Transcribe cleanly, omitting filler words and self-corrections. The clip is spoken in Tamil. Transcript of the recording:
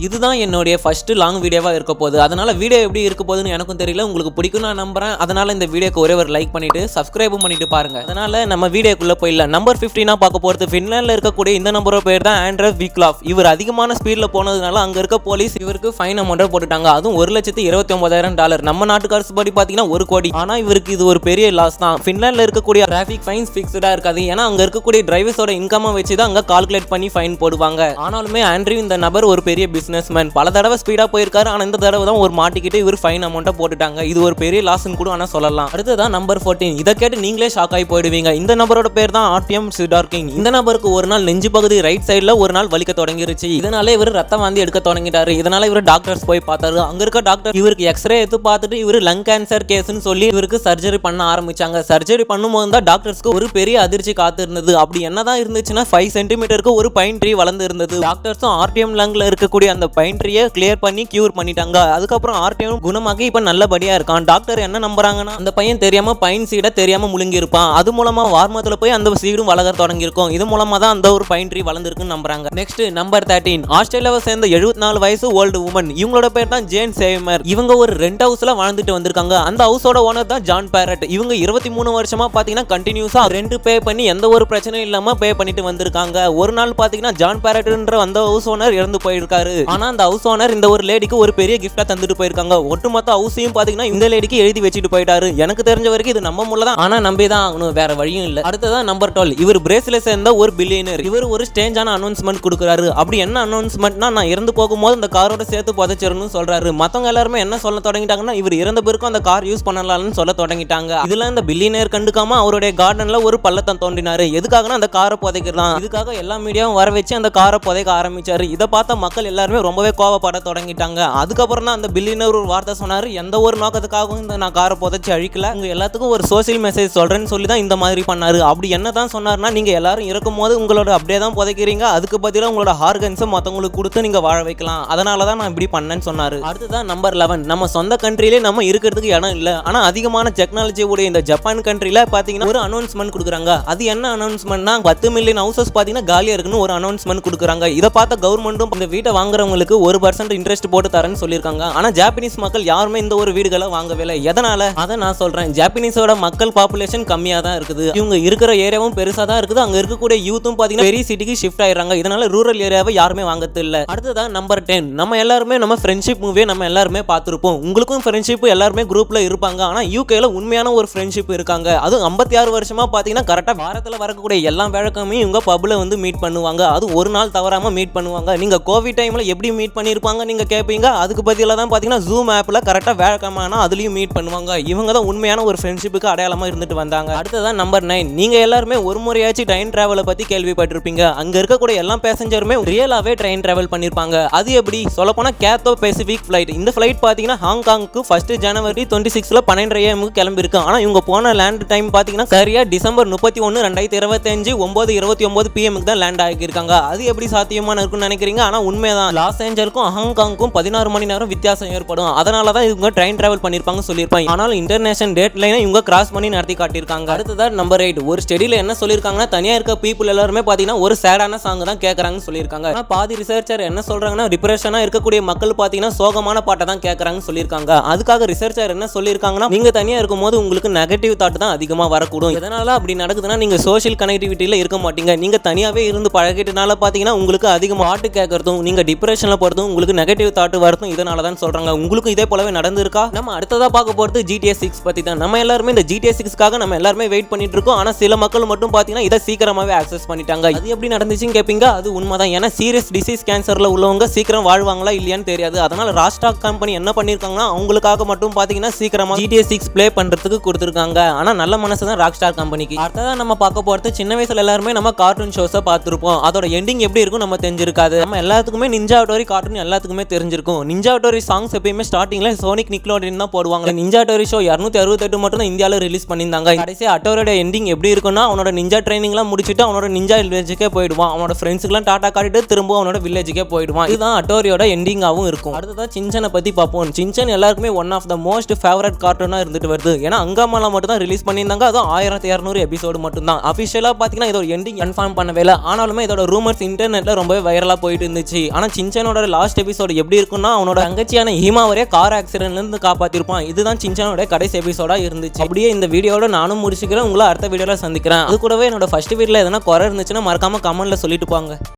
இதுதான் என்னுடைய ஃபர்ஸ்ட் லாங் வீடியோவா இருக்க போகுது. அதனால வீடியோ எப்படி இருக்க போகுதுன்னு எனக்கும் தெரியல, உங்களுக்கு பிடிக்கும் நான் நம்புறேன். அதனால இந்த வீடியோக்கு ஒரே ஒரு லைக் பண்ணிட்டு சப்ஸ்கிரைபும் பண்ணிட்டு பாருங்க. அதனால நம்ம வீடியோக்குள்ள போயிடலாம். நம்பர் 15 பார்க்க போறது ஃபின்லாண்ட்ல இருக்கக்கூடிய இந்த நம்பரோட பேர் தான் ஆண்ட்ரஸ் வீக்லாஃப். இவர் அதிகமான ஸ்பீட்ல போனதுனால அங்க இருக்க போலீஸ் இவருக்கு ஃபைன் அமௌண்ட் போட்டுட்டாங்க. அதுவும் $1,29,000. நம்ம நாட்டு காசு படி பாத்தீங்கன்னா 1 கோடி. ஆனா இவருக்கு இது ஒரு பெரிய லாஸ் தான். ஃபின்லாண்ட்ல இருக்கக்கூடிய டிராஃபிக் ஃபைன்ஸ் ஃபிக்ஸ்டா இருக்காது. ஏன்னா அங்க இருக்கக்கூடிய டிரைவர்ஸோட இன்கம் வச்சு தான் அங்க கால்குலேட் பண்ணி ஃபைன் போடுவாங்க. ஆனாலுமே ஆண்ட்ரூ இந்த நபர் ஒரு பெரிய பிசினஸ்மேன். பல தடவை ஸ்பீடா போயிருக்காரு. ஆனா இந்த தடவை தான் ஒரு மாட்டிக்கிட்டு இவர் ஃபைன் அமௌண்ட்டை போட்டுட்டாங்க. இது ஒரு பெரிய லாஸ்ன்னு கூட ஆனா சொல்லலாம். அடுத்ததான் நம்பர் 14. இதை கேட்டு நீங்களே ஷாக் ஆகி போயிடுவீங்க. இந்த நபரோட பேர் தான் ஆர்டிஎம் சிடார்கிங். இந்த நபருக்கு ஒரு நாள் நெஞ்சு பகுதி ரைட் சைடுல ஒரு நாள் வலிக்க தொடங்கிருச்சு. இதனால இவர் ரத்தம் வாந்தி எடுக்க தொடங்கிட்டாரு. இதனால இவர் டாக்டர்ஸ் போய் பார்த்தாரு. அங்க இருக்க டாக்டர் இவருக்கு எக்ஸ்ரே எடுத்து பார்த்துட்டு இவர் லங் கேன்சர் கேஸ்னு சொல்லி இவருக்கு சர்ஜரி பண்ண ஆரம்பிச்சாங்க. சர்ஜரி பண்ணும்போது தான் டாக்டர்ஸ்க்கு ஒரு பெரிய அதிர்ச்சி காத்து இருந்தது. அப்படி என்னதான் இருந்துச்சுன்னா 5 சென்டிமீட்டருக்கு ஒரு பைன் ட்ரீ வளர்ந்து இருந்தது. டாக்டர்ஸும் ஆர்டிஎம் லங்ல இருக்கக்கூடிய அந்த பைன் ட்ரீயை கிளியர் பண்ணி கியூர் பண்ணிட்டாங்க. அதுக்கப்புறம் ஆர்டிஎம் குணமாகி இப்ப நல்லபடியா இருக்கான். டாக்டர் என்ன நம்புறாங்கன்னா அந்த பையன் தெரியாம பைன் சீடை தெரியாம முழுங்கி இருப்பான். அது மூலமா வார்மத்துல போய் அந்த சீடும் வளர தொடங்கி இருக்கும். இது மூலமா தான் அந்த ஒரு பைன் ட்ரீ வளர்ந்துருக்குன்னு நம்புறாங்க. Next number 13. ஆஸ்திரேலியாவை சேர்ந்த 74 வயசு ஓல்டு உமன். இவங்களோட பேர் தான் ஜேன் சேமர். இவங்க ஒரு ரெண்ட் ஹவுஸ்ல வாழ்ந்துட்டு வந்திருக்காங்க. அந்த ஹவுஸோட ஓனர் தான் ஜான் பேரட். இவங்க 23 வருஷமா பாத்தீங்கன்னா கண்டினியூஸா ரெண்ட் பே பண்ணி எந்த ஒரு பிரச்சனையும் இல்லாம பே பண்ணிட்டு வந்திருக்காங்க. ஒரு நாள் பாத்தீங்கன்னா ஜான் பேரட்ன்ற அந்த ஹவுஸ் ஓனர் இறந்து போயிருக்காரு. ஆனா அந்த ஹவுஸ் ஓனர் இந்த ஒரு லேடிக்கு ஒரு பெரிய கிஃப்டா தந்துட்டு போயிருக்காங்க. ஒட்டுமொத்த ஹவுஸையும் பாத்தீங்கன்னா இந்த லேடிக்கு எழுதி வச்சுட்டு போயிட்டாரு. எனக்கு தெரிஞ்ச வரைக்கும் இது நம்ம முள்ள தான். ஆனா நம்பிதான் ஆகணும், வேற வழியும் இல்ல. அடுத்ததான் நம்பர் 12. இவர் பிரேசிலை சேர்ந்த ஒரு பில்லியனர். இவர் ஒரு ஸ்டேஞ்சான அனௌன்ஸ்மெண்ட் கொடுக்குறாரு. அப்படி என்ன அனௌன்ஸ்மெண்ட்னா, நான் இறந்து போகும்போது அந்த காரோட சேர்த்து புதைச்சிடணும்னு சொல்றாரு. மத்தவங்க எல்லாருமே என்ன சொல்ல தொடங்கிட்டாங்கன்னா, இவர் இறந்த பிறக்கும் அந்த கார் யூஸ் பண்ணலாம்னு சொல்ல தொடங்கிட்டாங்க. இதுல இந்த பில்லியனர் கண்டுக்காம அவருடைய கார்டன்ல ஒரு பள்ளத்தம் தோண்டினாரு. எதுக்காகனா அந்த காரை புதைக்கலாம். இதுக்காக எல்லா மீடியாவும் வர வச்சு அந்த காரை புதைக்க ஆரம்பிச்சாரு. இதை பார்த்த மக்கள் எல்லாருமே ரொம்பவே கோவப்பட தொடங்கிட்டாங்க. அதுக்கப்புறம் தான் அந்த பில்லியனர் ஒரு வார்த்தை சொன்னாரு, எந்த ஒரு நோக்கத்துக்காகவும் இந்த நான் காரை புதைச்சு அழிக்கல, உங்க எல்லாத்துக்கும் ஒரு சோசியல் மெசேஜ் சொல்றேன்னு சொல்லி தான் இந்த மாதிரி பண்ணாரு. அப்படி என்னதான் சொன்னார்னா, நீங்க எல்லாரும் இறக்கும் போது உங்களோட அப்படியே தான் புதைக்கிறீங்க, அதுக்கு பதிலாக உங்களோட ஆர்கன்ஸை மற்றவங்களுக்கு கொடுத்து நீங்க வாழ வைக்கலாம், அதனால தான் நான் இப்படி பண்ணேன்னு சொன்னாரு. அடுத்ததான் நம்பர் 11. நம்ம சொந்த கண்ட்ரியிலே நம்ம இருக்கிறதுக்கு இடம் இல்லை, ஆனா அதிகமான டெக்னாலஜி உடைய இந்த ஜப்பான் கண்ட்ரியில பாத்தீங்கன்னா ஒரு அனௌன்ஸ்மெண்ட் கொடுக்குறாங்க. அது என்ன அனௌன்ஸ்மெண்ட்னா, 10 மில்லியன் ஹவுசஸ் பாத்தீங்கன்னா காலியா இருக்குன்னு ஒரு அனௌன்ஸ்மெண்ட் கொடுக்குறாங்க. இதை பார்த்த கவர்மெண்ட்டும் இந்த வீட்டை வாங்குறவங்களுக்கு 1% இன்ட்ரெஸ்ட் போட்டு தரேன்னு சொல்லியிருக்காங்க. ஆனா ஜாப்பனீஸ் மக்கள் யாருமே இந்த ஒரு வீடுகளை வாங்கவே இல்லை. எதனால அதை நான் சொல்றேன். ஜாப்பனீஸோட மக்கள் பாப்புலேஷன் கம்மியா தான் இருக்குது. இவங்க இருக்கிற ஏரியாவும் பெருசா தான் இருக்குது. அங்க இருக்கக்கூடிய யூத்தும் பாத்தீங்கன்னா பெரிய சிட்டிக்கு ஷிஃப்ட் ஆயிடுறாங்க. இதனால ரூரல் ஏரியாவை யாருமே வாங்கறது இல்ல. அடுத்ததான் நம்பர் 10. நம்ம எல்லாருமே நம்ம ஃப்ரெண்ட்ஷிப் மூவியை நம்ம எல்லாருமே பார்த்திருப்போம். உங்களுக்கும் ஃப்ரெண்ட்ஷிப் எல்லாருமே குரூப்ல இருப்பாங்க. ஆனா யூகேல உண்மையான ஒரு ஃப்ரெண்ட்ஷிப் இருக்காங்க. அது 56 வருஷமா பாத்தீங்கன்னா கரெக்டா வாரத்துல வரக்கூடிய எல்லா வேலைக்குமே இவங்க பப்ல வந்து மீட் பண்ணுவாங்க. அது ஒரு நாள் தவறாம மீட் பண்ணுவாங்க. நீங்க கோவிட் டைம்ல எப்படி மீட் பண்ணிருப்பாங்க நீங்க கேட்பீங்க. அதுக்கு பதிலா தான் பாத்தீங்கன்னா ஜூம் ஆப்ல கரெக்டா வேலைக்கமான அதுலயும் மீட் பண்ணுவாங்க. இவங்க தான் உண்மையான ஒரு ஃப்ரெண்ட்ஷிப்புக்கு அடையாளமா இருந்துட்டு வந்தாங்க. அடுத்ததான் நம்பர் 9. நீங்க எல்லாருமே ஒரு முறையாச்சும் ட்ரெயின் டிராவலை பத்தி கேள்விப்பட்டிருப்பீங்க. அங்க இருக்கக்கூடிய எல்லா பேசஞ்சருமே ரியலாவே ட்ரெயின் டிராவல் பண்ணிருப்பாங்க. அது எப்படி சொல்ல போனா கேத்தோ பெசிபிக் ஃபிளைட். இந்த ஃபிளைட் பாத்தீங்கன்னா ஹாங்காங்க்கு 1 ஜனவரி 26 12 AM கிளம்பி இருக்கு. ஆனா இவங்க போன லேண்ட் டைம் பாத்தீங்கன்னா சரியா டிசம்பர் 31 2025 9:29 PM தான் லேண்ட் ஆகியிருக்காங்க. அது எப்படி சாத்தியமான இருக்குன்னு நினைக்கிறீங்க. ஆனா உண்மைதான். லாஸ் ஏஞ்சலுக்கும் ஹாங்காங்க்கும் 16 மணி நேரம் வித்தியாசம் ஏற்படும். அதனால தான் இவங்க ட்ரெயின் டிராவல் பண்ணிருப்பாங்க சொல்லியிருப்பாங்க. ஆனால் இன்டர்நேஷனல் டேட் லைனை இவங்க கிராஸ் பண்ணி நடத்தி காட்டியிருக்காங்க. அடுத்ததான் நம்பர் 8. ஒரு ஸ்டடியில என்ன சொல்லியிருக்காங்கன்னா, தனியா இருக்க பீப்புள் எல்லாருமே பாத்தீங்கன்னா ஒரு சேடான சாங் தான் கேட்கறாங்கன்னு சொல்லியிருக்காங்க. ஆனா பாதி ரிசர்ச்சர் என்ன சொல்றாங்கன்னா, டிப்ரெஷனா இருக்கக்கூடிய மக்கள் பாத்தீங்கன்னா சோகமான பாட்டை தான் கேட்கறாங்கன்னு சொல்லியிருக்காங்க. அதுக்காக ரிசர்ச்சர் என்ன சொல்லியிருக்காங்கன்னா, நீங்க தனியா இருக்கும்போது உங்களுக்கு நெகட்டிவ் தாட் தான் அதிகமா வரக்கூடும். எதனால அப்படி நடக்குதுன்னா, நீங்க சோஷியல் கனெக்டிவிட்டியில இருக்க மாட்டீங்க. நீங்க தனியாவே இருந்து பழகிட்டனால பாத்தீங்கன்னா உங்களுக்கு அதிகமா பாட்டு கேட்கறதும் நீங்க டிப்ரெஷன்ல போறதும் உங்களுக்கு நெகட்டிவ் தாட் வரதும் இதனால தான் சொல்றாங்க. உங்களுக்கு இதே போலவே நடந்திருக்கா? நம்ம அடுத்ததா பார்க்க போறது GTA 6 பத்தி தான். நம்ம எல்லாருமே இந்த GTA 6க்காக நம்ம எல்லாருமே வெயிட் பண்ணிட்டு இருக்கோம். ஆனா சில மக்கள் மட்டும் பாத்தீங்கன்னா இதை சீக்கிரமாவே ஆக்சஸ் பண்ணிட்டாங்க. அது எப்படி நடந்துச்சுன்னு கேட்பீங்க. அது உண்மைதான். ஏன்னா சீரியஸ் டிசீஸ் கேன்சர்ல உள்ளவங்க சீக்கிரம் வாழ்வாங்களா இல்லையான்னு தெரியாது. அதனால ராஸ்டாக் கம்பெனி என்ன பண்ணிருக்காங்கன்னா, அவங்களுக்காக மட்டும் பாத்தீங்கன்னா சீக்கிரமா GTA 6 ப்ளே பண்றதுக்கு கொடுத்திருக்காங்க. ஆனா நல்ல மனசு தான் ராக்ஸ்டார் கம்பெனிக்கு. அடுத்ததா நம்ம பார்க்க போறது, சின்ன வயசுல எல்லாருமே நம்ம கார்ட்டூன் ஷோஸை பார்த்திருப்போம். அதோட எண்டிங் எப்படி இருக்கும் நம்ம தெரிஞ்சிருக்காது. நம்ம எல்லாத்துக்குமே நிஞ்சா ஹட்டோரி கார்ட்டூன் எல்லாத்துக்குமே தெரிஞ்சிருக்கும். நிஞ்சா ஹட்டோரி சாங்ஸ் எப்பயுமே ஸ்டார்டிங்ல சோனிக் நிக்லோடியன் தான் போடுவாங்க. நிஞ்சா ஹட்டோரி ஷோ 268 மட்டும் தான் இந்தியாவில் ரிலீஸ் பண்ணியிருந்தாங்க. கடைசி ஹட்டோரியோட எண்டிங் எப்படி இருக்குன்னா, அவனோட நிஞ்சா ட்ரைனிங்லாம் முடிச்சுட்டு அவனோட நிஞ்சா வில்லேஜுக்கே போயிடுவான். அவனோட ஃப்ரெண்ட்ஸுக்குலாம் டாட்டா காட்டிட்டு திரும்ப அவனோட வில்லேஜுக்கே போயிடுவான். இதுதான் ஹட்டோரியோட எண்டிங்காகவும் இருக்கும். அடுத்ததான் சின்சனை பத்தி பார்ப்போம். சின்சன் எல்லாருக்குமே one of the most favourite கார்ட்டூனா இருந்துட்டு வருது. ஏன்னா அங்காமால மட்டும் தான் ரிலீஸ் பண்ணியிருந்தாங்க. அதுவும் 1200 எபிசோடு மட்டும் தான். அபிஷியலா பாத்தீங்கன்னா இதோட எண்டிங் கன்ஃபார்ம் பண்ணவே இல்லை. ஆனாலுமே இதோட ரூமர்ஸ் இன்டர்நெட்ல ரொம்பவே வைரலா போயிட்டு இருந்துச்சு. ஆனா சின்சானோட லாஸ்ட் எபிசோடு எப்படி இருக்கும்னா அவனோட தங்கச்சியான ஹீமாவரே கார் ஆக்சிடென்ட்ல இருந்து காப்பாத்திருப்பான். இதுதான் சின்சானோட கடைசி எபிசோடா இருந்துச்சு. அப்படியே இந்த வீடியோட நானும் முடிச்சுக்கிறேன். உங்களை அடுத்த வீடியோல சந்திக்கிறேன். அது கூடவே என்னோட ஃபர்ஸ்ட் வீடியோல எதனா குறை இருந்துச்சுன்னா மறக்காம கமெண்ட்ல சொல்லிட்டு போங்க.